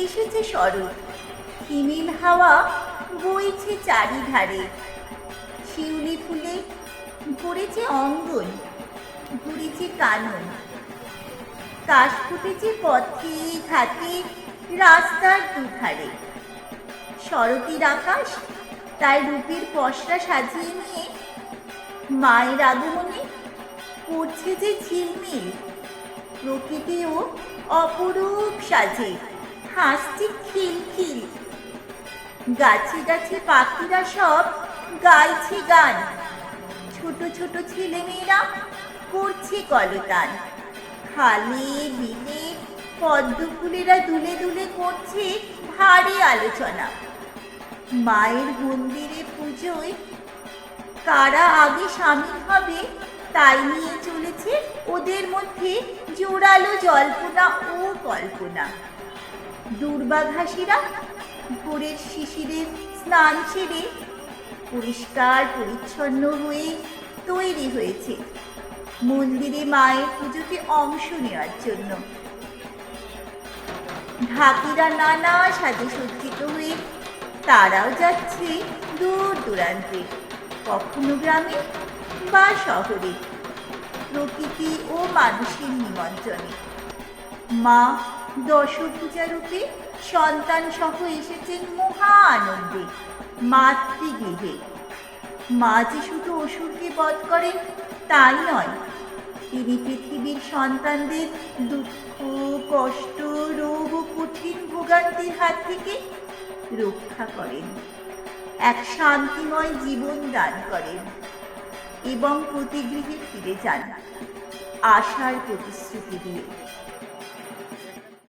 এসেছে শরৎ, হিমেল হাওয়া বইছে চারিধারে। শিউলি ফুলে ভরেছে অঙ্গন, ঘুরেছে কানন। কাশ ফুটেছে পথে ঘাটে, রাস্তার দুধারে। শরতের আকাশ তার রূপের পসরা সাজিয়ে নিয়ে মায়ের আগমনে পড়ছে যে ঝিলমিল। প্রকৃতিও অপরূপ সাজে, হাসছে খিলখিল। গাছে গাছে পাখিরা সব গাইছে গান, ছোট ছোট ছেলেমেয়েরা করছে কলতান। খালে বিলে পদ্ম ফুলেরা দুলে দুলে করছে ভারী আলোচনা। মায়ের মন্দিরে পুজোয় কারা আগে সামিল হবে তাই নিয়ে চলেছে ওদের মধ্যে জোরালো জল্পনা ও কল্পনা। দুর্বাঘাসীরা ভোরের শিশিরের স্নান সেরে পরিষ্কার পরিচ্ছন্ন হয়ে তৈরি হয়েছে মন্দিরে মায়ের পুজোতে অংশ নেওয়ার জন্য। ঢাকিরা নানা সাজে সজ্জিত হয়ে তারাও যাচ্ছে দূর দূরান্তে, কখনো গ্রামে বা শহরে, প্রকৃতি ও মানুষের নিমন্ত্রণে। মা দশভূজা রূপে সন্তান সহ এসেছেন মহা আনন্দে মাতৃগৃহে। মা যে শুধু অসুরকে বধ করেন তাই নয়, তিনি পৃথিবীর সন্তানদের দুঃখ কষ্ট রোগ ও কঠিন ভোগান্তির হাত থেকে রক্ষা করেন, এক শান্তিময় জীবন দান করেন এবং প্রতিগৃহে ফিরে যান আশার প্রতিশ্রুতি দিয়ে।